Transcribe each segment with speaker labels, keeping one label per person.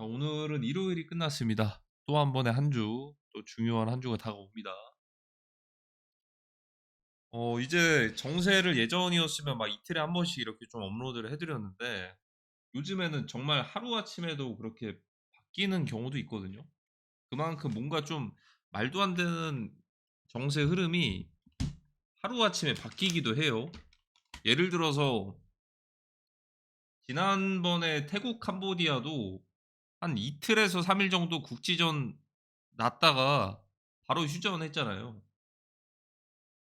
Speaker 1: 자, 오늘은 일요일이 끝났습니다. 또 한 번의 한 주, 또 중요한 한 주가 다가옵니다. 이제 정세를 예전이었으면 막 이틀에 한 번씩 이렇게 좀 업로드를 해드렸는데, 요즘에는 정말 하루아침에도 그렇게 바뀌는 경우도 있거든요. 그만큼 뭔가 좀 말도 안 되는 정세 흐름이 하루아침에 바뀌기도 해요. 예를 들어서, 지난번에 태국 캄보디아도 한 이틀에서 3일 정도 국지전 났다가 바로 휴전했잖아요.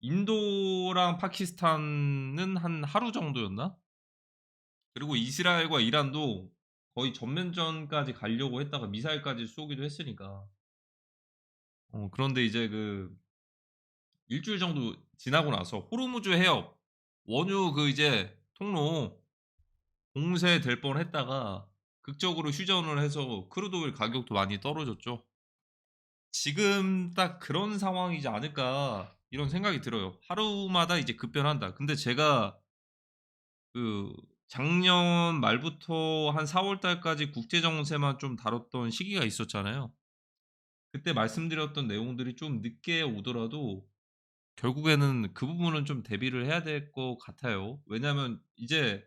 Speaker 1: 인도랑 파키스탄은 한 하루 정도였나? 그리고 이스라엘과 이란도 거의 전면전까지 가려고 했다가 미사일까지 쏘기도 했으니까. 그런데 이제 그 일주일 정도 지나고 나서 호르무즈 해협 원유 그 이제 통로 봉쇄될 뻔했다가 극적으로 휴전을 해서 크루드 오일 가격도 많이 떨어졌죠. 지금 딱 그런 상황이지 않을까 이런 생각이 들어요. 하루마다 이제 급변한다. 근데 제가 그 작년 말부터 한 4월 달까지 국제 정세만 좀 다뤘던 시기가 있었잖아요. 그때 말씀드렸던 내용들이 좀 늦게 오더라도 결국에는 그 부분은 좀 대비를 해야 될 것 같아요. 왜냐하면 이제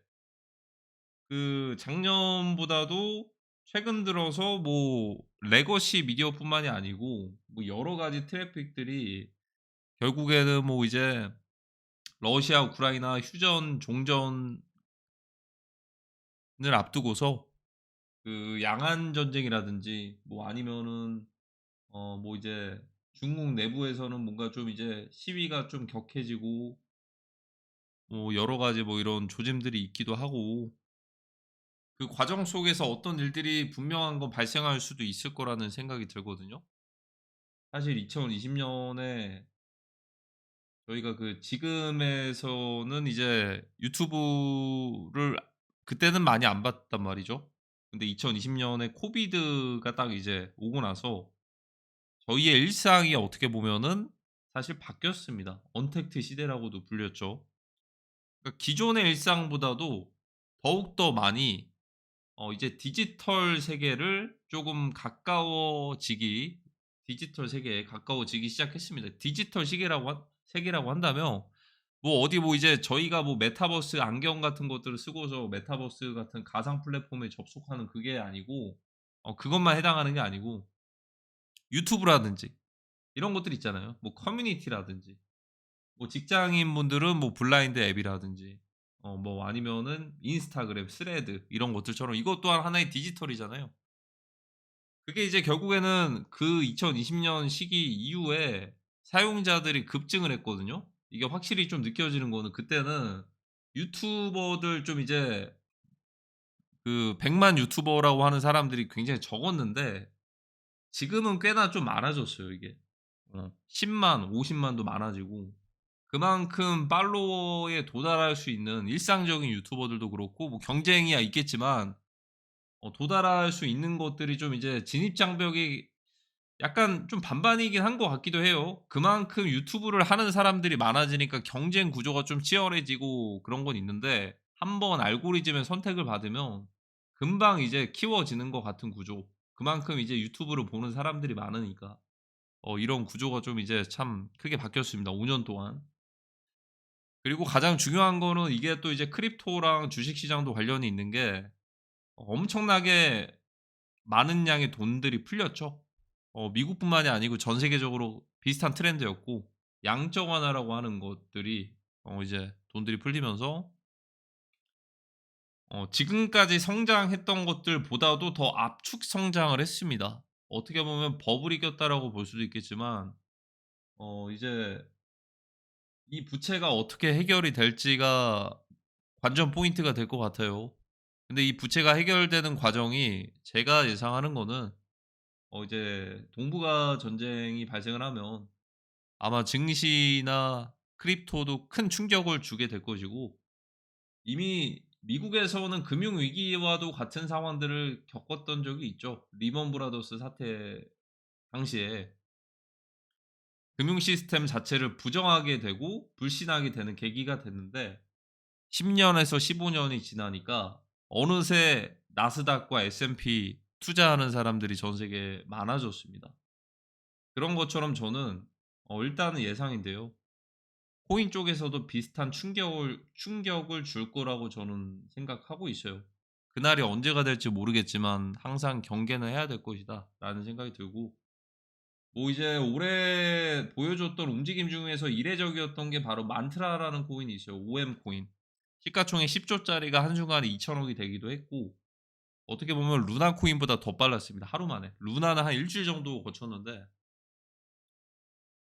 Speaker 1: 그 작년보다도 최근 들어서 뭐 레거시 미디어뿐만이 아니고 뭐 여러 가지 트래픽들이 결국에는 뭐 이제 러시아 우크라이나 휴전 종전을 앞두고서 그 양안 전쟁이라든지 뭐 아니면은 뭐 이제 중국 내부에서는 뭔가 좀 이제 시위가 좀 격해지고 뭐 여러 가지 뭐 이런 조짐들이 있기도 하고 그 과정 속에서 어떤 일들이 분명한 건 발생할 수도 있을 거라는 생각이 들거든요. 사실 2020 년에 저희가 그 지금에서는 이제 유튜브를 그때는 많이 안 봤단 말이죠. 근데 2020 년에 코비드가 딱 이제 오고 나서 저희의 일상이 어떻게 보면은 사실 바뀌었습니다. 언택트 시대라고도 불렸죠. 그러니까 기존의 일상보다도 더욱더 많이 이제 디지털 세계를 조금 가까워지기 디지털 세계에 가까워지기 시작했습니다. 디지털 세계라고 한다면 뭐 어디 뭐 이제 저희가 뭐 메타버스 안경 같은 것들을 쓰고서 메타버스 같은 가상 플랫폼에 접속하는 그게 아니고 그것만 해당하는 게 아니고 유튜브라든지 이런 것들 있잖아요. 뭐 커뮤니티라든지 뭐 직장인분들은 뭐 블라인드 앱이라든지 뭐 아니면은 인스타그램, 스레드 이런 것들처럼 이것 또한 하나의 디지털이잖아요. 그게 이제 결국에는 그 2020년 시기 이후에 사용자들이 급증을 했거든요. 이게 확실히 좀 느껴지는 거는 그때는 유튜버들 좀 이제 그 100만 유튜버라고 하는 사람들이 굉장히 적었는데 지금은 꽤나 좀 많아졌어요 이게. 10 만, 50 만도 많아지고 그만큼 팔로워에 도달할 수 있는 일상적인 유튜버들도 그렇고 뭐 경쟁이야 있겠지만 도달할 수 있는 것들이 좀 이제 진입 장벽이 약간 좀 반반이긴 한 것 같기도 해요. 그만큼 유튜브를 하는 사람들이 많아지니까 경쟁 구조가 좀 치열해지고 그런 건 있는데 한번 알고리즘의 선택을 받으면 금방 이제 키워지는 것 같은 구조. 그만큼 이제 유튜브를 보는 사람들이 많으니까. 이런 구조가 좀 이제 참 크게 바뀌었습니다 5년 동안. 그리고 가장 중요한 거는 이게 또 이제 크립토랑 주식 시장도 관련이 있는 게 엄청나게 많은 양의 돈들이 풀렸죠. 미국뿐만이 아니고 전 세계적으로 비슷한 트렌드였고 양적 완화라고 하는 것들이 이제 돈들이 풀리면서 지금까지 성장했던 것들보다도 더 압축 성장을 했습니다. 어떻게 보면 버블이 꼈다라고 볼 수도 있겠지만 이제 이 부채가 어떻게 해결이 될지가 관전 포인트가 될 것 같아요. 근데 이 부채가 해결되는 과정이 제가 예상하는 거는 이제 동북아 전쟁이 발생을 하면 아마 증시나 크립토도 큰 충격을 주게 될 것이고 이미 미국에서는 금융 위기와도 같은 상황들을 겪었던 적이 있죠. 리먼 브라더스 사태 당시에 금융 시스템 자체를 부정하게 되고 불신하게 되는 계기가 됐는데 10 년에서 15 년이 지나니까 어느새 나스닥과 S&P 투자하는 사람들이 전 세계에 많아졌습니다. 그런 것처럼 저는 일단은 예상인데요. 코인 쪽에서도 비슷한 충격을 줄 거라고 저는 생각하고 있어요. 그날이 언제가 될지 모르겠지만 항상 경계는 해야 될 것이다라는 생각이 들고, 뭐 이제 올해 보여줬던 움직임 중에서 이례적이었던 게 바로 만트라라는 코인이 있어요. OM 코인. 시가총액 10조 짜리가 한순간에 2,000억이 되기도 했고, 어떻게 보면 루나 코인보다 더 빨랐습니다. 하루 만에. 루나는 한 일주일 정도 거쳤는데,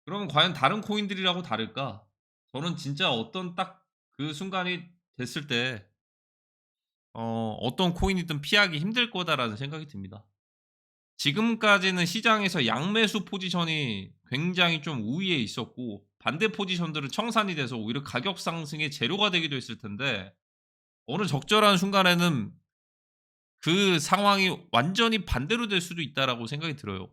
Speaker 1: 그러면 과연 다른 코인들이라고 다를까? 저는 진짜 어떤 딱 그 순간이 됐을 때 어떤 코인이든 피하기 힘들 거다라는 생각이 듭니다. 지금까지는 시장에서 양매수 포지션이 굉장히 좀 우위에 있었고, 반대 포지션들은 청산이 돼서 오히려 가격 상승의 재료가 되기도 했을 텐데, 어느 적절한 순간에는 그 상황이 완전히 반대로 될 수도 있다라고 생각이 들어요.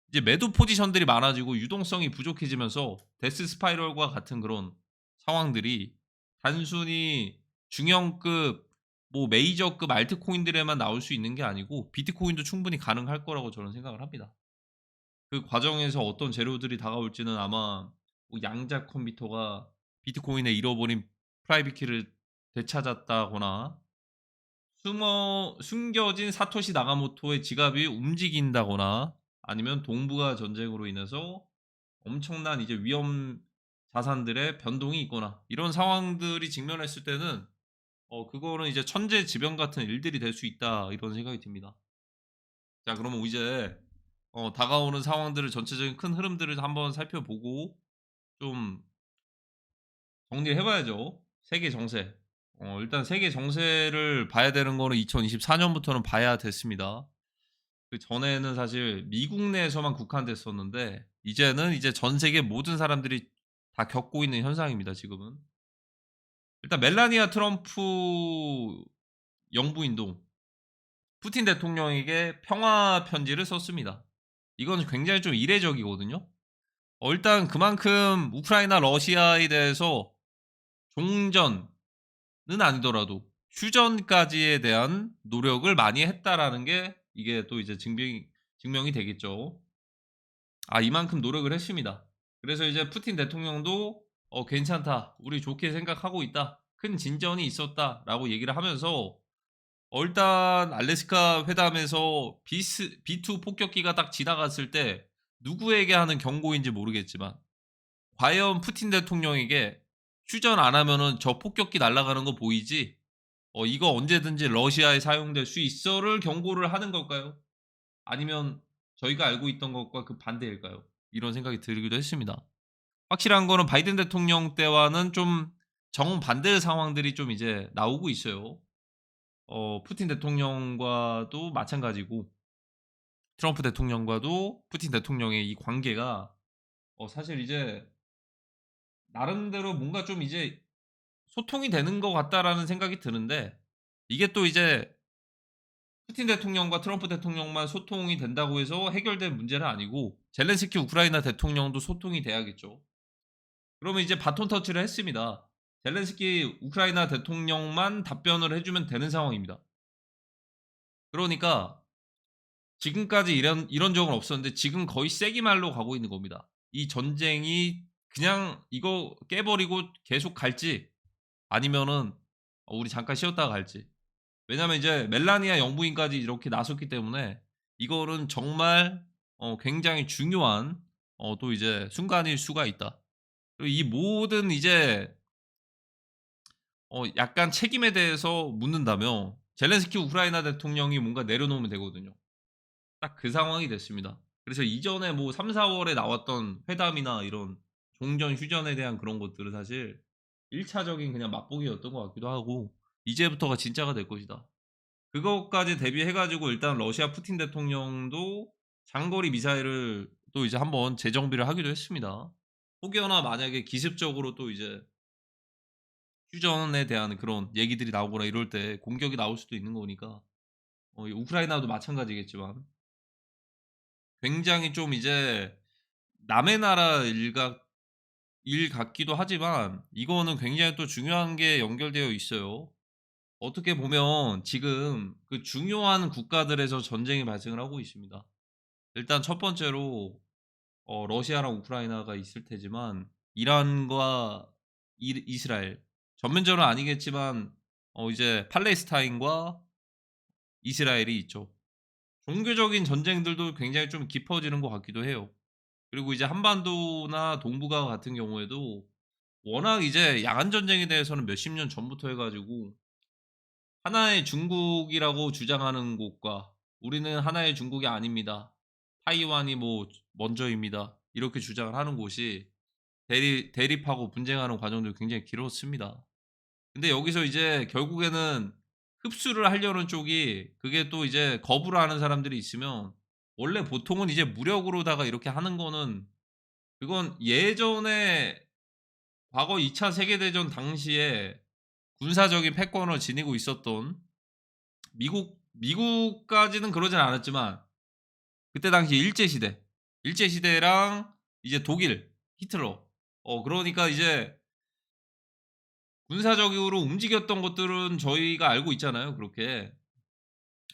Speaker 1: 이제 매도 포지션들이 많아지고 유동성이 부족해지면서 데스 스파이럴과 같은 그런 상황들이 단순히 중형급 뭐 메이저급 알트코인들에만 나올 수 있는 게 아니고 비트코인도 충분히 가능할 거라고 저는 생각을 합니다. 그 과정에서 어떤 재료들이 다가올지는 아마 뭐 양자 컴퓨터가 비트코인에 잃어버린 프라이빗 키를 되찾았다거나, 숨겨진 사토시 나가모토의 지갑이 움직인다거나, 아니면 동북아 전쟁으로 인해서 엄청난 이제 위험 자산들의 변동이 있거나, 이런 상황들이 직면했을 때는 그거는 이제 천재지변 같은 일들이 될 수 있다, 이런 생각이 듭니다. 자, 그러면 이제 다가오는 상황들을 전체적인 큰 흐름들을 한번 살펴보고 좀 정리를 해 봐야죠. 세계 정세. 일단 세계 정세를 봐야 되는 거는 2024 년부터는 봐야 됐습니다. 그전에는 사실 미국 내에서만 국한됐었는데, 이제는 이제 전 세계 모든 사람들이 다 겪고 있는 현상입니다, 지금은. 일단 멜라니아 트럼프 영부인도 푸틴 대통령에게 평화 편지를 썼습니다. 이건 굉장히 좀 이례적이거든요. 일단 그만큼 우크라이나 러시아에 대해서 종전은 아니더라도 휴전까지에 대한 노력을 많이 했다라는 게, 이게 또 이제 증명이 되겠죠. 이만큼 노력을 했습니다. 그래서 이제 푸틴 대통령도 괜찮다. 우리 좋게 생각하고 있다. 큰 진전이 있었다라고 얘기를 하면서, 일단 알래스카 회담에서 B2 폭격기가 딱 지나갔을 때 누구에게 하는 경고인지 모르겠지만, 과연 푸틴 대통령에게 휴전 안 하면은 저 폭격기 날아가는 거 보이지? 이거 언제든지 러시아에 사용될 수 있어를 경고를 하는 걸까요? 아니면 저희가 알고 있던 것과 그 반대일까요? 이런 생각이 들기도 했습니다. 확실한 거는 바이든 대통령 때와는 좀 정반대의 상황들이 좀 이제 나오고 있어요. 푸틴 대통령과도 마찬가지고, 트럼프 대통령과도 푸틴 대통령의 이 관계가 사실 이제 나름대로 뭔가 좀 이제 소통이 되는 것 같다라는 생각이 드는데, 이게 또 이제 푸틴 대통령과 트럼프 대통령만 소통이 된다고 해서 해결된 문제는 아니고, 젤렌스키 우크라이나 대통령도 소통이 돼야겠죠. 그러면 이제 바톤 터치를 했습니다. 젤렌스키 우크라이나 대통령만 답변을 해 주면 되는 상황입니다. 그러니까 지금까지 이런 적은 없었는데 지금 거의 세기말로 가고 있는 겁니다. 이 전쟁이 그냥 이거 깨 버리고 계속 갈지, 아니면은 우리 잠깐 쉬었다가 갈지. 왜냐면 이제 멜라니아 영부인까지 이렇게 나섰기 때문에 이거는 정말 굉장히 중요한 또 이제 순간일 수가 있다. 그리고 이 모든 이제 약간 책임에 대해서 묻는다면 젤렌스키 우크라이나 대통령이 뭔가 내려놓으면 되거든요. 딱 그 상황이 됐습니다. 그래서 이전에 뭐 3-4 월에 나왔던 회담이나 이런 종전 휴전에 대한 그런 것들은 사실 1 차적인 그냥 맛보기였던 것 같기도 하고, 이제부터가 진짜가 될 것이다. 그것까지 대비해 가지고 일단 러시아 푸틴 대통령도 장거리 미사일을 또 이제 한번 재정비를 하기도 했습니다. 혹여나 만약에 기습적으로 또 이제 휴전에 대한 그런 얘기들이 나오거나 이럴 때 공격이 나올 수도 있는 거니까, 이 우크라이나도 마찬가지겠지만 굉장히 좀 이제 남의 나라 일 같기도 하지만 이거는 굉장히 또 중요한 게 연결되어 있어요. 어떻게 보면 지금 그 중요한 국가들에서 전쟁이 발생을 하고 있습니다. 일단 첫 번째로 러시아랑 우크라이나가 있을 테지만 이란과 이스라엘, 전면전은 아니겠지만 이제 팔레스타인과 이스라엘이 있죠. 종교적인 전쟁들도 굉장히 좀 깊어지는 것 같기도 해요. 그리고 이제 한반도나 동북아 같은 경우에도 워낙 이제 야간 전쟁에 대해서는 몇십 년 전부터 해 가지고 하나의 중국이라고 주장하는 곳과 우리는 하나의 중국이 아닙니다. 타이완이 뭐 먼저입니다. 이렇게 주장을 하는 곳이 대립하고 분쟁하는 과정들이 굉장히 길었습니다. 근데 여기서 이제 결국에는 흡수를 하려는 쪽이 그게 또 이제 거부를 하는 사람들이 있으면 원래 보통은 이제 무력으로다가 이렇게 하는 거는 그건 예전에 과거 2차 세계대전 당시에 군사적인 패권을 지니고 있었던 미국까지는 그러진 않았지만 그때 당시 일제 시대랑 이제 독일, 히틀러 그러니까 이제 군사적으로 움직였던 것들은 저희가 알고 있잖아요 그렇게.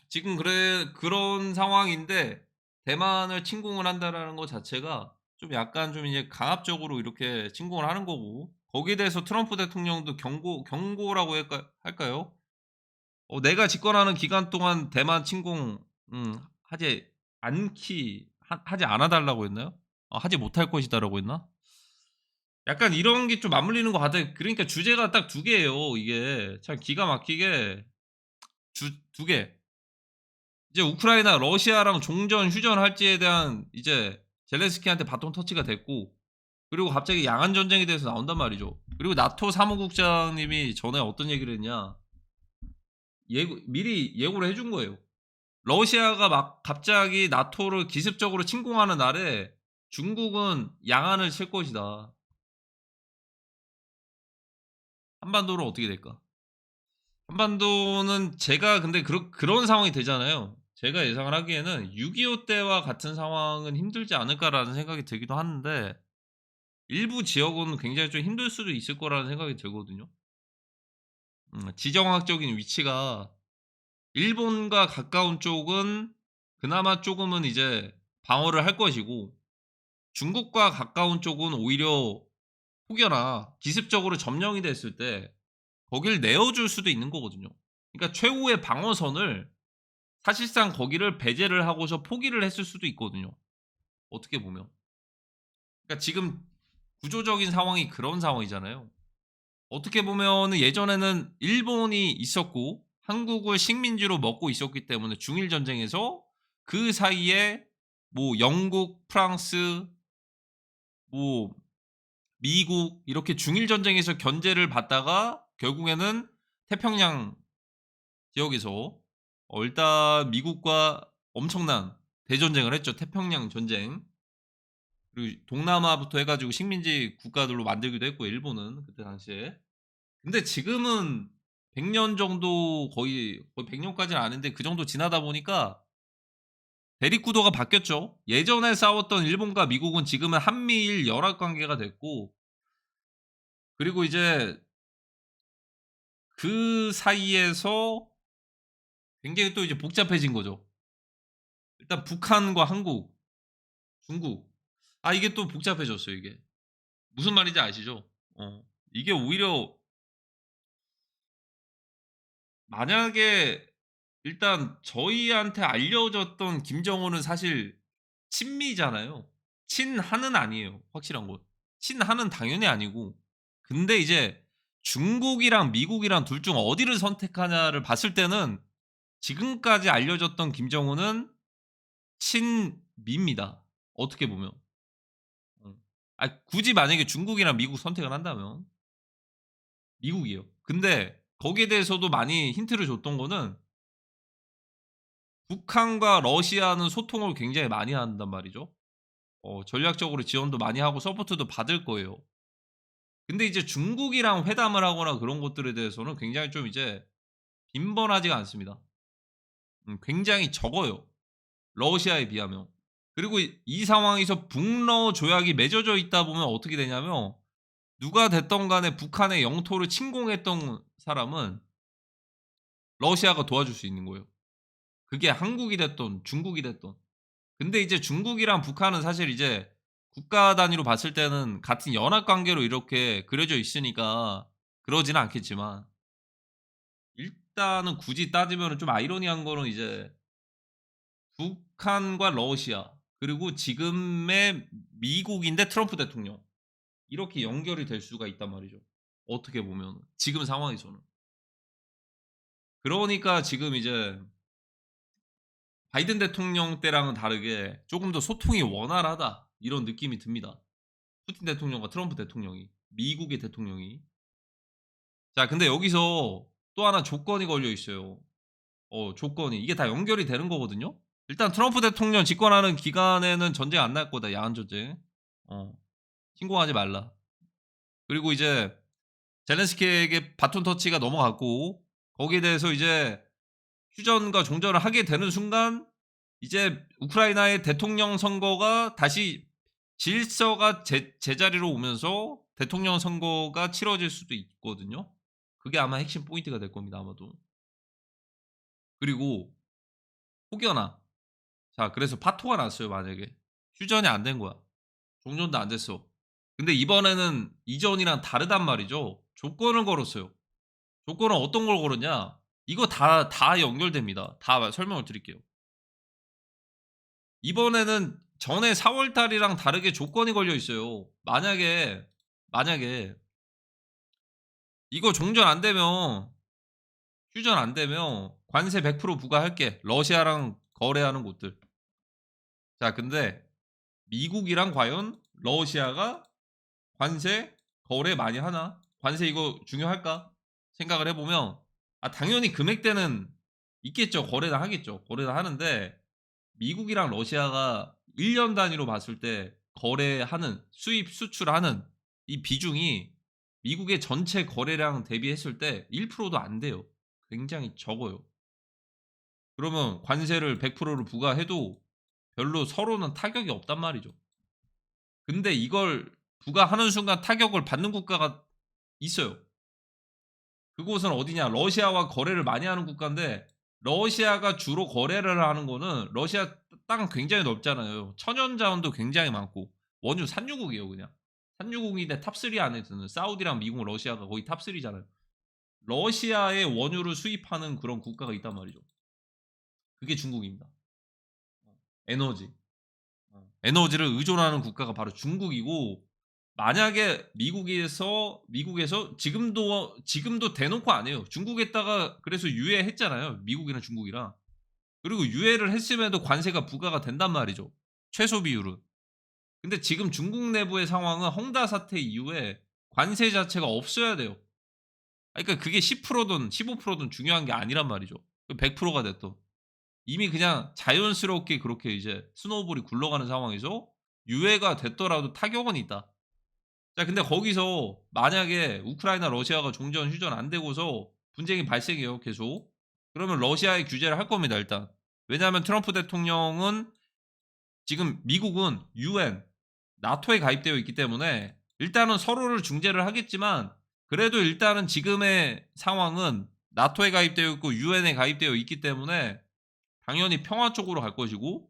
Speaker 1: 지금 그런 상황인데 대만을 침공을 한다라는 것 자체가 좀 약간 좀 이제 강압적으로 이렇게 침공을 하는 거고 거기에 대해서 트럼프 대통령도 경고라고 할까요? "내가 집권하는 기간 동안 대만 침공 하지 않기 하 하지 않아 달라고 했나요? 하지 못할 것이다."라고 했나? 약간 이런 게 좀 맞물리는 것 같아요. 그러니까 주제가 딱 두 개예요 이게. 참 기가 막히게 두 개. 이제 우크라이나 러시아랑 종전 휴전할지에 대한 이제 젤렌스키한테 바톤 터치가 됐고 그리고 갑자기 양안 전쟁에 대해서 나온단 말이죠. 그리고 나토 사무국장님이 전에 어떤 얘기를 했냐. 미리 예고를 해준 거예요. 러시아가 막 갑자기 나토를 기습적으로 침공하는 날에 중국은 양안을 칠 것이다. 한반도는 어떻게 될까? 한반도는 제가 근데 그런 상황이 되잖아요. 제가 예상을 하기에는 6.25 때와 같은 상황은 힘들지 않을까라는 생각이 들기도 하는데 일부 지역은 굉장히 좀 힘들 수도 있을 거라는 생각이 들거든요. 지정학적인 위치가 일본과 가까운 쪽은 그나마 쪼금은 이제 방어를 할 것이고 중국과 가까운 쪽은 오히려 혹여나 기습적으로 점령이 됐을 때 거길 내어줄 수도 있는 거거든요. 그러니까 최후의 방어선을 사실상 거기를 배제를 하고서 포기를 했을 수도 있거든요, 어떻게 보면. 그러니까 지금 구조적인 상황이 그런 상황이잖아요. 어떻게 보면은 예전에는 일본이 있었고 한국을 식민지로 먹고 있었기 때문에 중일 전쟁에서 그 사이에 뭐 영국, 프랑스, 뭐 미국 이렇게 중일 전쟁에서 견제를 받다가 결국에는 태평양 지역에서 일단 미국과 엄청난 대전쟁을 했죠. 태평양 전쟁. 그리고 동남아부터 해 가지고 식민지 국가들로 만들기도 했고 일본은 그때 당시에. 근데 지금은 100년 정도 거의 100 년까지는 아닌데 그 정도 지나다 보니까 대립 구도가 바뀌었죠. 예전에 싸웠던 일본과 미국은 지금은 한미일 연합 관계가 됐고 그리고 이제 그 사이에서 굉장히 또 이제 복잡해진 거죠. 일단 북한과 한국, 중국. 이게 또 복잡해졌어요 이게. 무슨 말인지 아시죠? 이게 오히려 만약에 일단 저희한테 알려졌던 김정은은 사실 친미잖아요. 친한은 아니에요, 확실한 건. 친한은 당연히 아니고. 근데 이제 중국이랑 미국이랑 둘 중 어디를 선택하냐를 봤을 때는 지금까지 알려졌던 김정은은 친미입니다, 어떻게 보면. 굳이 만약에 중국이랑 미국 선택을 한다면 미국이에요. 근데 거기에 대해서도 많이 힌트를 줬던 거는 북한과 러시아는 소통을 굉장히 많이 한단 말이죠. 전략적으로 지원도 많이 하고 서포트도 받을 거예요. 근데 이제 중국이랑 회담을 하거나 그런 것들에 대해서는 굉장히 좀 이제 빈번하지가 않습니다. 굉장히 적어요, 러시아에 비하면. 그리고 이 상황에서 북러 조약이 맺어져 있다 보면 어떻게 되냐면 누가 됐든 간에 북한의 영토를 침공했던 사람은 러시아가 도와줄 수 있는 거예요. 그게 한국이 됐든 중국이 됐든. 근데 이제 중국이랑 북한은 사실 이제 국가 단위로 봤을 때는 같은 연합 관계로 이렇게 그려져 있으니까 그러지는 않겠지만, 일단은 굳이 따지면은 좀 아이러니한 거는 이제 북한과 러시아, 그리고 지금의 미국인데 트럼프 대통령, 이렇게 연결이 될 수가 있단 말이죠, 어떻게 보면은 지금 상황에서는. 그러니까 지금 이제 바이든 대통령 때랑은 다르게 쪼금 더 소통이 원활하다, 이런 느낌이 듭니다, 푸틴 대통령과 트럼프 대통령이, 미국의 대통령이. 자, 근데 여기서 또 하나 조건이 걸려 있어요. 조건이. 이게 다 연결이 되는 거거든요. 일단 트럼프 대통령 집권하는 기간에는 전쟁 안 날 거다, 야한 전쟁. 어 신공하지 말라. 그리고 이제 젤렌스키에게 바톤 터치가 넘어갔고, 거기에 대해서 이제 휴전과 종전을 하게 되는 순간 이제 우크라이나의 대통령 선거가 다시 질서가 제자리로 오면서 대통령 선거가 치러질 수도 있거든요. 그게 아마 핵심 포인트가 될 겁니다, 아마도. 그리고 혹여나, 자, 그래서 파토가 났어요, 만약에. 휴전이 안 된 거야. 종전도 안 됐어. 근데 이번에는 이전이랑 다르단 말이죠. 조건을 걸었어요. 조건은 어떤 걸 걸었냐? 이거 다 연결됩니다. 다 설명을 드릴게요. 이번에는 전에 4월 달이랑 다르게 조건이 걸려 있어요. 만약에 이거 종전 안 되면, 휴전 안 되면 관세 100% 부과할게, 러시아랑 거래하는 곳들. 자, 근데 미국이랑 과연 러시아가 관세 거래 많이 하나? 관세 이거 중요할까? 생각을 해 보면, 당연히 금액대는 있겠죠. 거래는 하겠죠. 거래는 하는데 미국이랑 러시아가 1년 단위로 봤을 때 거래하는, 수입 수출하는 이 비중이 미국의 전체 거래량 대비했을 때 1%도 안 돼요. 굉장히 적어요. 그러면 관세를 100%를 부과해도 별로 서로는 타격이 없단 말이죠. 근데 이걸 부과하는 순간 타격을 받는 국가가 있어요. 그곳은 어디냐? 러시아와 거래를 많이 하는 국가인데, 러시아가 주로 거래를 하는 거는, 러시아 땅 굉장히 넓잖아요. 천연 자원도 굉장히 많고 원유 산유국이에요, 그냥. 산유국인데 탑3 안에 드는, 사우디랑 미국, 러시아가 거의 탑3잖아요. 러시아의 원유를 수입하는 그런 국가가 있단 말이죠. 그게 중국입니다. 에너지. 에너지를 의존하는 국가가 바로 중국이고, 만약에 미국에서 지금도 대놓고 안 해요. 중국에다가 그래서 유예했잖아요, 미국이랑 중국이랑. 그리고 유예를 했음에도 관세가 부과가 된단 말이죠, 최소 비율은. 근데 지금 중국 내부의 상황은 헝다 사태 이후에 관세 자체가 없어야 돼요. 그러니까 그게 10%든 15%든 중요한 게 아니란 말이죠. 100%가 됐든. 이미 그냥 자연스럽게 그렇게 이제 스노우볼이 굴러가는 상황에서 유예가 됐더라도 타격은 있다. 자, 근데 거기서 만약에 우크라이나 러시아가 종전 휴전 안 되고서 분쟁이 발생해요, 계속. 그러면 러시아에 규제를 할 겁니다, 일단. 왜냐하면 트럼프 대통령은, 지금 미국은 UN, 나토에 가입되어 있기 때문에 일단은 서로를 중재를 하겠지만, 그래도 일단은 지금의 상황은 나토에 가입되어 있고 UN에 가입되어 있기 때문에 당연히 평화 쪽으로 갈 것이고,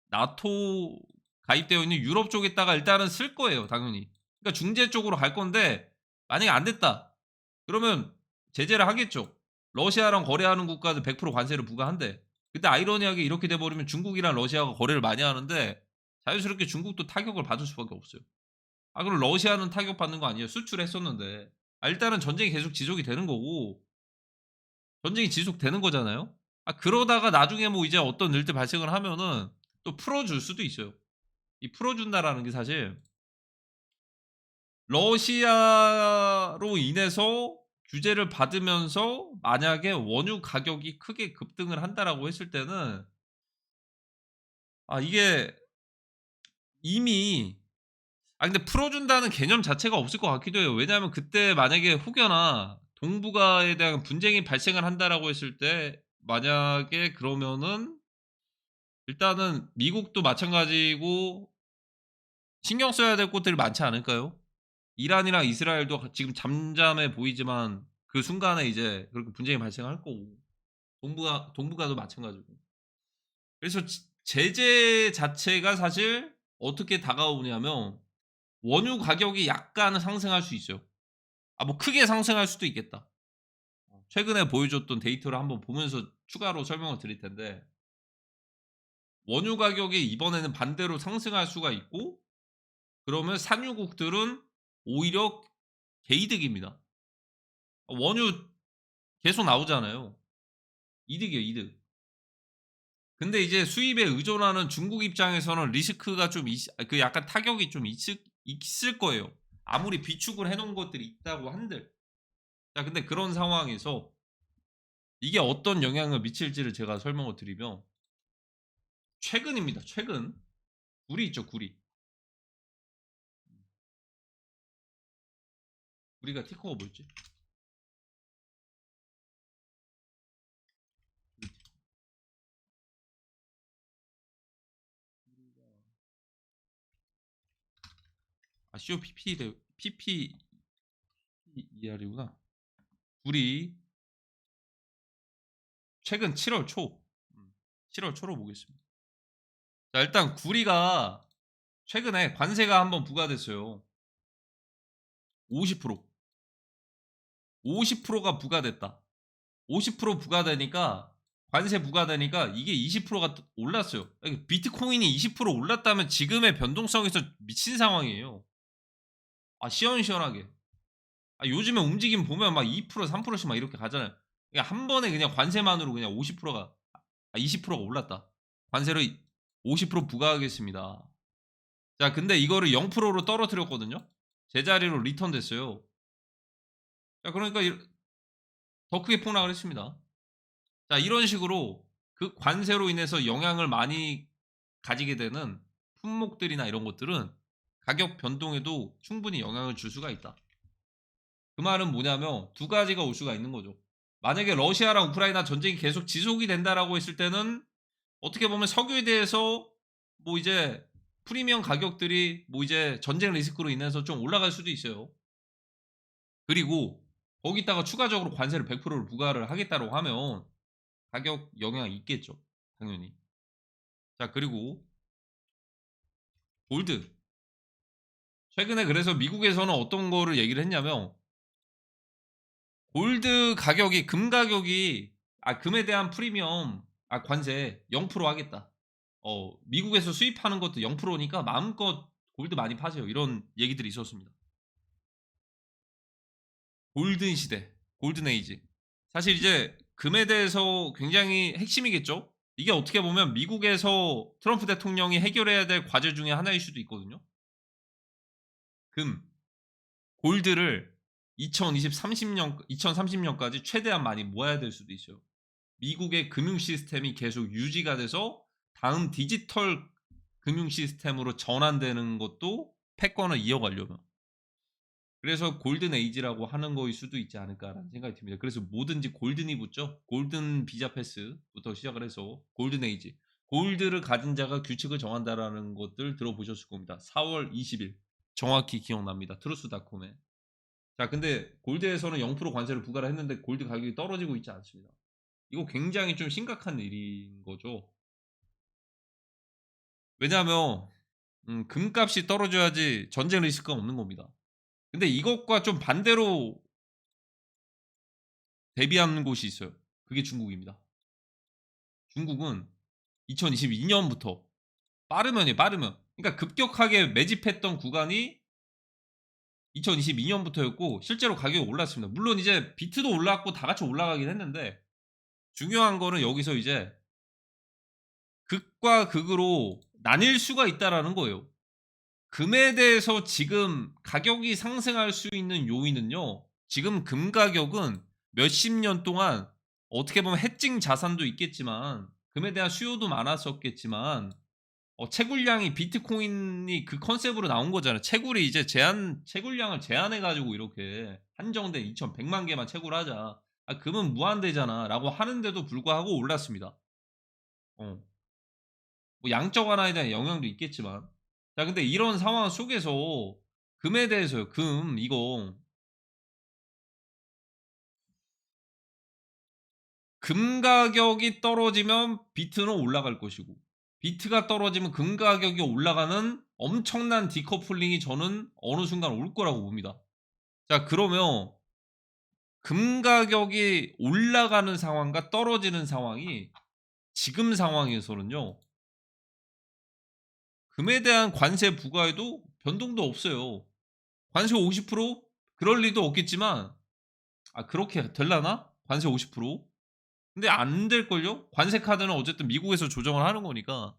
Speaker 1: 나토 가입되어 있는 유럽 쪽에다가 일단은 쓸 거예요, 당연히. 그러니까 중재 쪽으로 갈 건데, 만약에 안 됐다, 그러면 제재를 하겠죠. 러시아랑 거래하는 국가들 100% 관세를 부과한대. 근데 아이러니하게 이렇게 돼 버리면 중국이랑 러시아가 거래를 많이 하는데 자연스럽게 중국도 타격을 받을 수밖에 없어요. 그럼 러시아는 타격받는 거 아니에요, 수출했었는데. 일단은 전쟁이 계속 지속이 되는 거고, 전쟁이 지속되는 거잖아요. 그러다가 나중에 뭐 이제 어떤 일들 발생을 하면은 또 풀어 줄 수도 있어요. 이 풀어 준다라는 게 사실, 러시아로 인해서 규제를 받으면서 만약에 원유 가격이 크게 급등을 한다라고 했을 때는, 이게 이미, 근데 풀어 준다는 개념 자체가 없을 것 같기도 해요. 왜냐하면 그때 만약에 혹여나 동북아에 대한 분쟁이 발생을 한다라고 했을 때, 만약에 그러면은 일단은 미국도 마찬가지고 신경 써야 될 곳들이 많지 않을까요? 이란이랑 이스라엘도 지금 잠잠해 보이지만 그 순간에 이제 그렇게 분쟁이 발생할 거고 동북아도 마찬가지고. 그래서 제재 자체가 사실 어떻게 다가오냐면 원유 가격이 약간 상승할 수 있어요. 뭐 크게 상승할 수도 있겠다. 최근에 보여줬던 데이터를 한번 보면서 추가로 설명을 드릴 텐데 원유 가격이 이번에는 반대로 상승할 수가 있고 그러면 산유국들은 오히려 개이득입니다. 원유 계속 나오잖아요. 이득이에요, 이득. 근데 이제 수입에 의존하는 중국 입장에서는 리스크가 좀 약간 타격이 좀 있을 거예요. 아무리 비축을 해 놓은 것들이 있다고 한들. 자 근데 그런 상황에서 이게 어떤 영향을 미칠지를 제가 설명을 드리면 최근입니다, 최근. 구리 있죠, 구리. 구리가 티커가 뭐였지? COPP래 PPER이구나. 구리 최근 7월 초. 7월 초로 보겠습니다. 자 일단 구리가 최근에 관세가 한번 부과됐어요. 50%. 50%가 부과됐다. 50% 부과되니까 관세 부과되니까 이게 20%가 올랐어요. 비트코인이 20% 올랐다면 지금의 변동성에서 미친 상황이에요. 시원시원하게. 요즘에 움직임 보면 막 2% 3%씩 막 이렇게 가잖아요. 그냥 한 번에 그냥 관세만으로 그냥 50%가 20%가 올랐다. 관세로 50% 부과하겠습니다. 자, 근데 이거를 0%로 떨어뜨렸거든요. 제자리로 리턴 됐어요. 자, 그러니까 더 크게 폭락을 했습니다. 자, 이런 식으로 그 관세로 인해서 영향을 많이 가지게 되는 품목들이나 이런 것들은 가격 변동에도 충분히 영향을 줄 수가 있다. 그 말은 뭐냐면 두 가지가 올 수가 있는 거죠. 만약에 러시아랑 우크라이나 전쟁이 계속 지속이 된다라고 했을 때는 어떻게 보면 석유에 대해서 뭐 이제 프리미엄 가격들이 뭐 이제 전쟁 리스크로 인해서 좀 올라갈 수도 있어요. 그리고 거기다가 추가적으로 관세를 100%를 부과를 하겠다고 하면 가격 영향이 있겠죠. 당연히. 자, 그리고 골드. 최근에 그래서 미국에서는 어떤 거를 얘기를 했냐면 골드 가격이 금 가격이 금에 대한 프리미엄 관세 0% 하겠다. 미국에서 수입하는 것도 0%니까 마음껏 골드 많이 파세요. 이런 얘기들이 있었습니다. 골든 시대, 골든 에이지. 사실 이제 금에 대해서 굉장히 핵심이겠죠. 이게 어떻게 보면 미국에서 트럼프 대통령이 해결해야 될 과제 중에 하나일 수도 있거든요. 금, 골드를 2030년까지 최대한 많이 모아야 될 수도 있어요. 미국의 금융 시스템이 계속 유지가 돼서 다음 디지털 금융 시스템으로 전환되는 것도 패권을 이어가려면. 그래서 골든 에이지라고 하는 거일 수도 있지 않을까라는 생각이 듭니다. 그래서 뭐든지 골든이 붙죠. 골든 비자 패스부터 시작을 해서 골든 에이지. 골드를 가진 자가 규칙을 정한다라는 것들 들어보셨을 겁니다. 4월 20일 정확히 기억납니다. 트루스닷컴에. 자, 근데 골드에서는 0% 관세를 부과를 했는데 골드 가격이 떨어지고 있지 않습니다. 이거 굉장히 좀 심각한 일인 거죠. 왜냐하면 금값이 떨어져야지 전쟁 리스크가 없는 겁니다. 근데 이것과 좀 반대로 대비하는 곳이 있어요. 그게 중국입니다. 중국은 2022년부터 빠르면이에요, 빠르면. 그러니까 급격하게 매집했던 구간이 2022년부터였고 실제로 가격이 올랐습니다. 물론 이제 비트도 올랐고 다 같이 올라가긴 했는데 중요한 거는 여기서 이제 극과 극으로 나뉠 수가 있다라는 거예요. 금에 대해서 지금 가격이 상승할 수 있는 요인은요. 지금 금 가격은 몇십 년 동안 어떻게 보면 해칭 자산도 있겠지만 금에 대한 수요도 많았었겠지만 채굴량이 비트코인이 그 컨셉으로 나온 거잖아요. 채굴이 이제 채굴량을 제한해 가지고 이렇게 한정된 2,100만 개만 채굴하자. 금은 무한대잖아라고 하는데도 불구하고 올랐습니다. 어. 뭐 양적 완화에 대한 영향도 있겠지만. 자 근데 이런 상황 속에서 금에 대해서요. 금 이거 금 가격이 떨어지면 비트는 올라갈 것이고, 비트가 떨어지면 금 가격이 올라가는 엄청난 디커플링이 저는 어느 순간 올 거라고 봅니다. 자, 그러면 금 가격이 올라가는 상황과 떨어지는 상황이 지금 상황에서는요, 금에 대한 관세 부과에도 변동도 없어요. 관세 50%? 그럴 리도 없겠지만, 그렇게 될라나? 관세 50%? 근데 안 될걸요? 관세 카드는 어쨌든 미국에서 조정을 하는 거니까.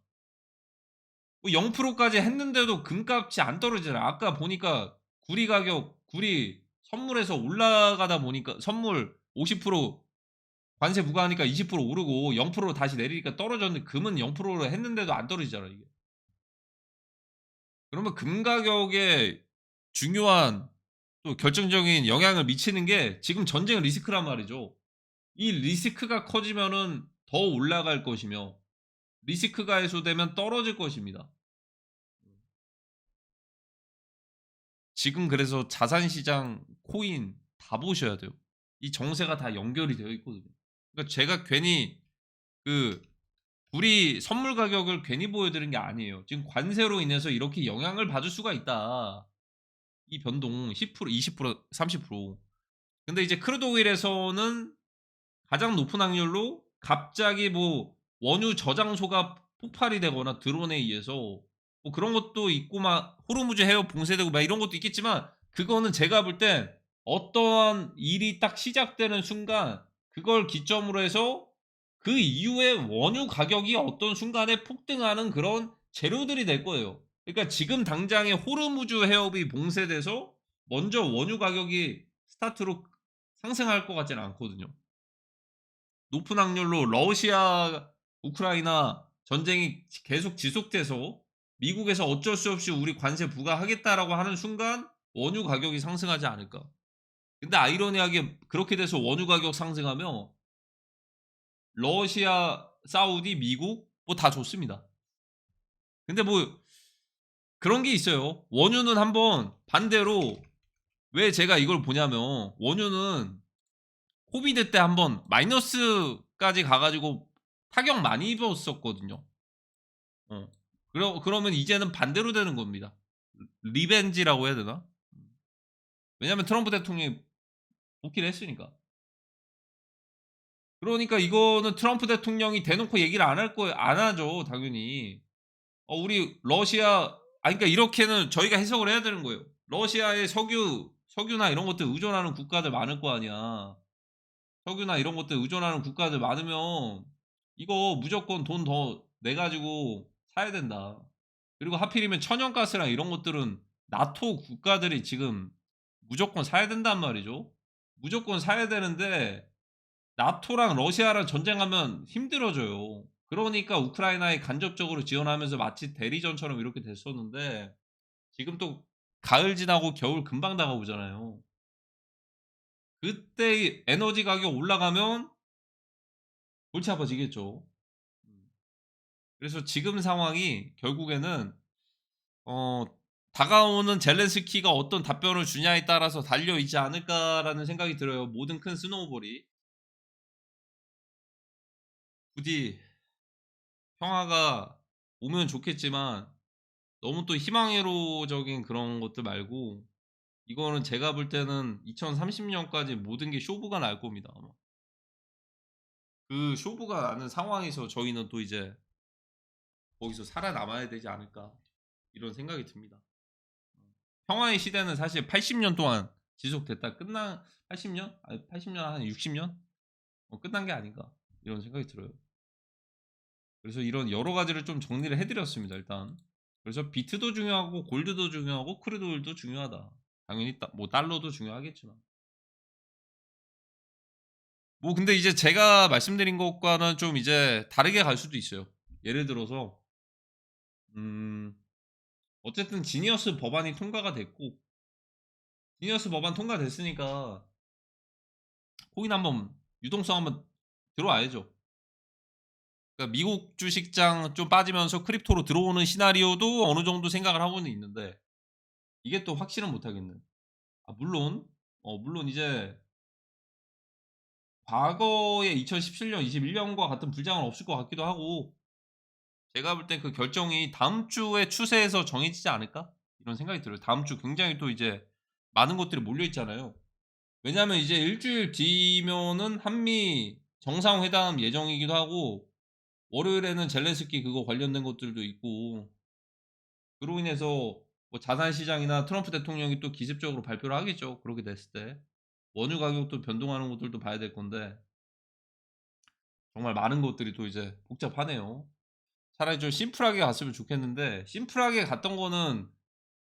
Speaker 1: 뭐 0%까지 했는데도 금값이 안 떨어지잖아요. 아까 보니까 구리 선물에서 올라가다 보니까 선물 50% 관세 부과하니까 20% 오르고 0%로 다시 내리니까 떨어졌는데 금은 0%로 했는데도 안 떨어지잖아요, 이게. 그러면 금 가격에 중요한 또 결정적인 영향을 미치는 게 지금 전쟁 리스크란 말이죠. 이 리스크가 커지면은 더 올라갈 것이며, 리스크가 해소되면 떨어질 것입니다. 지금 그래서 자산 시장, 코인 다 보셔야 돼요. 이 정세가 다 연결이 되어 있거든요. 그러니까 제가 괜히 그 불이 선물 가격을 괜히 보여드린 게 아니에요. 지금 관세로 인해서 이렇게 영향을 받을 수가 있다. 이 변동 10% 20% 30%. 근데 이제 크루드 오일에서는 가장 높은 확률로 갑자기 뭐 원유 저장소가 폭발이 되거나 드론에 의해서 뭐 그런 것도 있고, 막 호르무즈 해협 봉쇄되고 막 이런 것도 있겠지만, 그거는 제가 볼 땐 어떠한 일이 딱 시작되는 순간 그걸 기점으로 해서 그 이후에 원유 가격이 어떤 순간에 폭등하는 그런 재료들이 될 거예요. 그러니까 지금 당장에 호르무즈 해협이 봉쇄돼서 먼저 원유 가격이 스타트로 상승할 것 같지는 않거든요. 높은 확률로 러시아 우크라이나 전쟁이 계속 지속돼서 미국에서 어쩔 수 없이 "우리 관세 부과하겠다."라고 하는 순간 원유 가격이 상승하지 않을까. 근데 아이러니하게 그렇게 돼서 원유 가격 상승하면 러시아, 사우디, 미국 뭐 다 좋습니다. 근데 뭐 그런 게 있어요. 원유는 한번 반대로, 왜 제가 이걸 보냐면, 원유는 코비드 때 한번 마이너스까지 가 가지고 타격 많이 입었었거든요. 어. 그러면 이제는 반대로 되는 겁니다. 리벤지라고 해야 되나? 왜냐면 트럼프 대통령이 복귀를 했으니까. 그러니까 이거는 트럼프 대통령이 대놓고 얘기를 안 할 거예요. 안 하죠, 당연히. 우리 러시아, 그러니까 이렇게는 저희가 해석을 해야 되는 거예요. 러시아에 석유나 이런 것들 의존하는 국가들 많을 거 아니야. 석유나 이런 것들 의존하는 국가들 많으면 이거 무조건 돈 더 내 가지고 사야 된다. 그리고 하필이면 천연가스랑 이런 것들은 나토 국가들이 지금 무조건 사야 된단 말이죠. 무조건 사야 되는데 나토랑 러시아랑 전쟁하면 힘들어져요. 그러니까 우크라이나에 간접적으로 지원하면서 마치 대리전처럼 이렇게 됐었는데, 지금 또 가을 지나고 겨울 금방 다가오잖아요. 그때 에너지 가격 올라가면 골치 아파지겠죠. 음. 그래서 지금 상황이 결국에는 어 '다가오는 젤렌스키가 어떤 답변을 주냐에 따라서 달려 있지 않을까.'라는 생각이 들어요, 모든 큰 스노우볼이. 부디 평화가 오면 좋겠지만 너무 또 희망회로적인 그런 것들 말고, 이거는 제가 볼 때는 2030 년까지 모든 게 쇼부가 날 겁니다, 아마. 그 쇼부가 나는 상황에서 저희는 또 이제 거기서 살아남아야 되지 않을까, 이런 생각이 듭니다. 평화의 시대는 사실 80년 동안 지속됐다 끝난, 80 년? 80년 한 60 년? 끝난 게 아닌가, 이런 생각이 들어요. 그래서 이런 여러 가지를 좀 정리를 해 드렸습니다, 일단. 그래서 비트도 중요하고 골드도 중요하고 크루드 오일도 중요하다. 당연히 뭐 달러도 중요하겠지만. 뭐 근데 이제 제가 말씀드린 것과는 좀 이제 다르게 갈 수도 있어요. 예를 들어서 음 어쨌든 지니어스 법안이 통과가 됐고, 지니어스 법안 통과됐으니까 코인 한번 유동성 한번 들어와야죠. 그러니까 미국 주식장 좀 빠지면서 크립토로 들어오는 시나리오도 어느 정도 생각을 하고는 있는데, 이게 또 확신은 못 하겠는. 물론 물론 이제 과거의 2017년, 21년과 같은 불장은 없을 것 같기도 하고, 제가 볼 땐 그 결정이 '다음 주의 추세에서 정해지지 않을까?' 이런 생각이 들어요. 다음 주 굉장히 또 이제 많은 것들이 몰려 있잖아요. 왜냐하면 이제 일 주일 뒤면은 한미 정상회담 예정이기도 하고, 월요일에는 젤렌스키 그거 관련된 것들도 있고, 그로 인해서 뭐 자산 시장이나 트럼프 대통령이 또 기습적으로 발표를 하겠죠, 그렇게 됐을 때. 원유 가격도 변동하는 것들도 봐야 될 건데, 정말 많은 것들이 또 이제 복잡하네요. 차라리 좀 심플하게 갔으면 좋겠는데, 심플하게 갔던 거는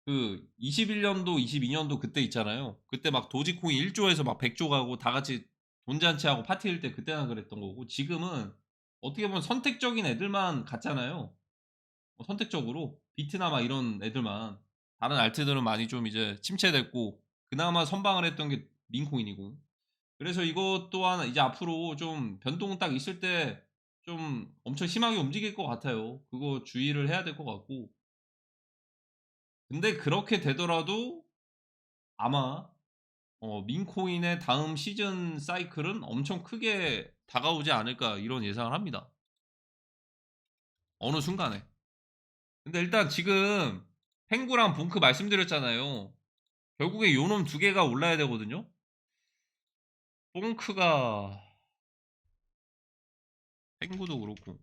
Speaker 1: 그 21 년도 22 년도 그때 있잖아요. 그때 막 도지코인 1 조에서 막 100조 가고 다 같이 돈잔치하고 파티할 때 그때나 그랬던 거고, 지금은 어떻게 보면 선택적인 애들만 갔잖아요. 선택적으로 비트나 막 이런 애들만. 다른 알트들은 많이 좀 이제 침체됐고, 그나마 선방을 했던 게 민코인이고. 그래서 이것 또한 이제 앞으로 좀 변동 딱 있을 때 좀 엄청 심하게 움직일 것 같아요. 그거 주의를 해야 될 것 같고. 근데 그렇게 되더라도 아마 민코인의 다음 시즌 사이클은 엄청 크게 다가오지 않을까, 이런 예상을 합니다, 어느 순간에. 근데 일단 지금 펭구랑 봉크 말씀드렸잖아요. 결국에 요놈 두 개가 올라야 되거든요. 봉크가, 펭구도 그렇고.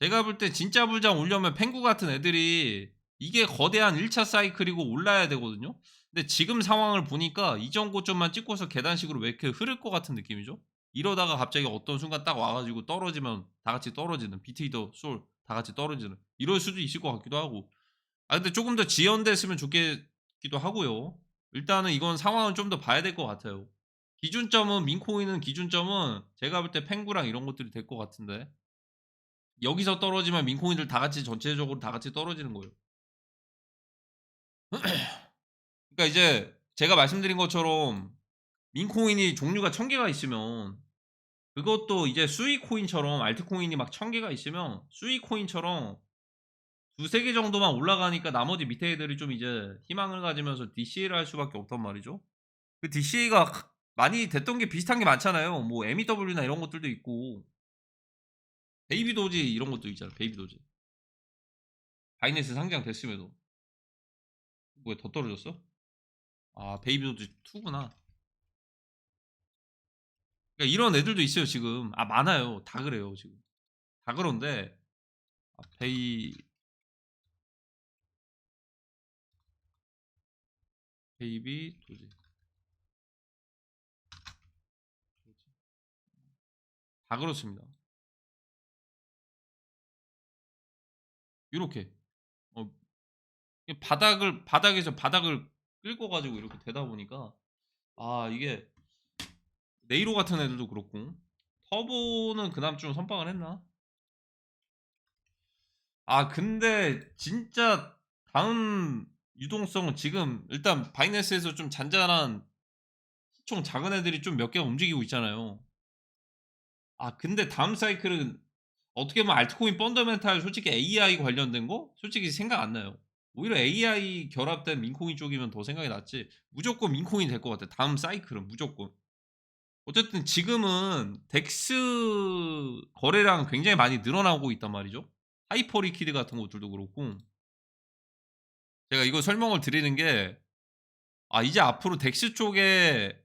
Speaker 1: 제가 볼 때 진짜 불장 오려면 펭구 같은 애들이 이게 거대한 1차 사이클이고 올라야 되거든요. 근데 지금 상황을 보니까 이전 고점만 찍고서 계단식으로 왜 이렇게 흐를 것 같은 느낌이죠? 이러다가 갑자기 어떤 순간 딱 와 가지고 떨어지면 다 같이 떨어지는, 비트위더 솔 다 같이 떨어지는, 이럴 수도 있을 것 같기도 하고. 근데 쪼금 더 지연됐으면 좋겠기도 하고요. 일단은 이건 상황은 좀 더 봐야 될 것 같아요. 기준점은, 민코인은 기준점은 제가 볼 때 펭구랑 이런 것들이 될 것 같은데, 여기서 떨어지면 민코인들 다 같이 전체적으로 다 같이 떨어지는 거예요. 그러니까 이제 제가 말씀드린 것처럼 민코인이 종류가 1000 개가 있으면, 그것도 이제 수익 코인처럼 알트코인이 막 1000 개가 있으면 수익 코인처럼 두세 개 정도만 올라가니까 나머지 밑에 애들이 좀 이제 희망을 가지면서 DCA를 할 수밖에 없단 말이죠. 그 DCA가 많이 됐던 게 비슷한 게 많잖아요. 뭐 MEW나 이런 것들도 있고, 베이비 도지 이런 것도 있잖아요, 베이비 도지. 바이낸스 상장됐음에도. 뭐야, 더 떨어졌어? 아, 베이비 도지 2 구나. 그러니까 이런 애들도 있어요 지금. 많아요. 다 그래요 지금. 다 그런데, 아 베이비 도지. 다 그렇습니다. 요렇게. 어 이 바닥에서 바닥을 끌고 가지고 이렇게 되다 보니까, 이게 네이로 같은 애들도 그렇고, 터보는 그나마 좀 선방을 했나? 근데 진짜 다음 유동성은 지금 일단 바이낸스에서 좀 잔잔한 시총 작은 애들이 좀 몇 개가 움직이고 있잖아요. 근데 다음 사이클은 어떻게 보면 알트코인 펀더멘탈, 솔직히 AI 관련된 거 솔직히 생각 안 나요. 오히려 AI 결합된 민코인 쪽이면 더 생각이 났지, 무조건 민코인이 될 것 같아 다음 사이클은 무조건. 어쨌든 지금은 덱스 거래량 굉장히 많이 늘어나고 있단 말이죠. 하이퍼 리퀴드 같은 것들도 그렇고. 제가 이거 설명을 드리는 게, 이제 앞으로 덱스 쪽에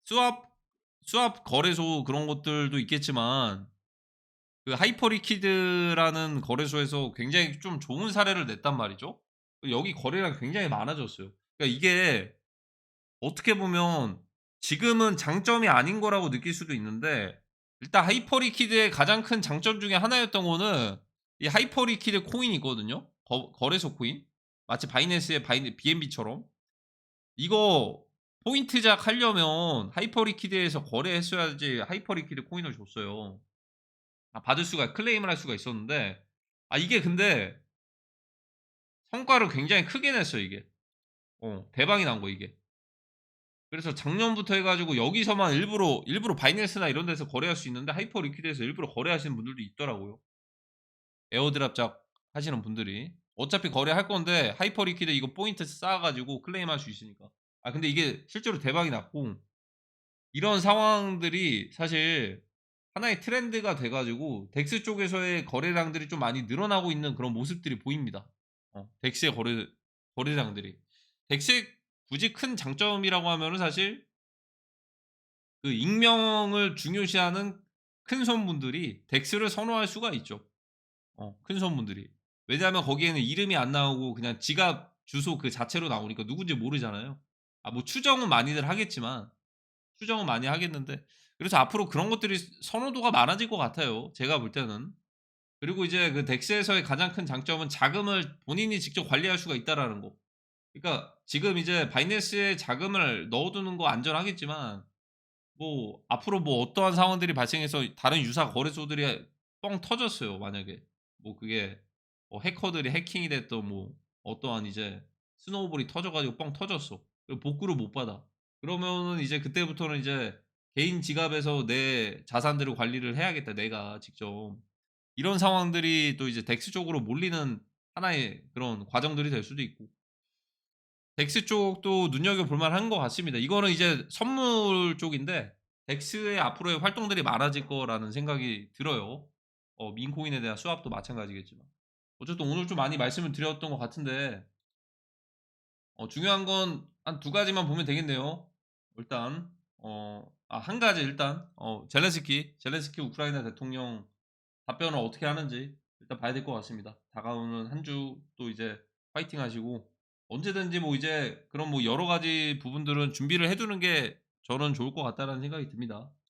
Speaker 1: 스왑 스왑 거래소 그런 것들도 있겠지만, 그 하이퍼 리퀴드라는 거래소에서 굉장히 좀 좋은 사례를 냈단 말이죠. 여기 거래량이 굉장히 많아졌어요. 그러니까 이게 어떻게 보면 지금은 장점이 아닌 거라고 느낄 수도 있는데, 일단 하이퍼 리퀴드의 가장 큰 장점 중에 하나였던 거는 이 하이퍼 리퀴드 코인이 있거든요. 거래소 코인. 마치 바이낸스의 BNB처럼. 이거 포인트 하려면 하이퍼 리퀴드에서 거래했어야지 하이퍼 리퀴드 코인을 줬어요. 받을 수가, 클레임을 할 수가 있었는데, 이게 근데 성과를 굉장히 크게 냈어요 이게. 대박이 난 거 이게. 그래서 작년부터 해 가지고 여기서만 일부러 바이낸스나 이런 데서 거래할 수 있는데 하이퍼 리퀴드에서 일부러 거래하시는 분들도 있더라고요. 에어드랍 작 하시는 분들이. 어차피 거래할 건데 하이퍼 리퀴드 이거 포인트 쌓아 가지고 클레임할 수 있으니까. 근데 이게 실제로 대박이 났고, 이런 상황들이 사실 하나의 트렌드가 돼 가지고 덱스 쪽에서의 거래량들이 좀 많이 늘어나고 있는 그런 모습들이 보입니다. 덱스의 거래량들이. 덱스의 굳이 큰 장점이라고 하면은 사실 그 익명을 중요시하는 큰 손분들이 덱스를 선호할 수가 있죠. 큰 손분들이. 왜냐하면 거기에는 이름이 안 나오고 그냥 지갑 주소 그 자체로 나오니까 누군지 모르잖아요. 뭐 추정은 많이들 하겠지만 추정은 많이 하겠는데, 그래서 앞으로 그런 것들이 선호도가 많아질 것 같아요, 제가 볼 때는. 그리고 이제 그 덱스에서의 가장 큰 장점은 자금을 본인이 직접 관리할 수가 있다라는 거. 그러니까 지금 이제 바이낸스에 자금을 넣어 두는 거 안전하겠지만, 뭐 앞으로 뭐 어떠한 상황들이 발생해서 다른 유사 거래소들이 뻥 터졌어요, 만약에. 뭐 그게 해커들이 해킹이 됐던 뭐 어떠한 이제 스노우볼이 터져 가지고 뻥 터졌어. 그리고 복구를 못 받아. 그러면은 이제 그때부터는 이제 '개인 지갑에서 내 자산들을 관리를 해야겠다, 내가 직접.' 이런 상황들이 또 이제 덱스 쪽으로 몰리는 하나의 그런 과정들이 될 수도 있고, 덱스 쪽도 눈여겨볼 만한 것 같습니다. 이거는 이제 선물 쪽인데 덱스의 앞으로의 활동들이 많아질 거라는 생각이 들어요. 민코인에 대한 수합도 마찬가지겠지만. 어쨌든 오늘 좀 많이 말씀을 드렸던 것 같은데, 중요한 건 한 두 가지만 보면 되겠네요. 일단 한 가지, 일단 젤렌스키 우크라이나 대통령 답변을 어떻게 하는지 일단 봐야 될 것 같습니다. 다가오는 한 주 또 이제 파이팅 하시고, 언제든지 뭐 이제 그런 뭐 여러 가지 부분들은 준비를 해 두는 게 저는 좋을 것 같다라는 생각이 듭니다.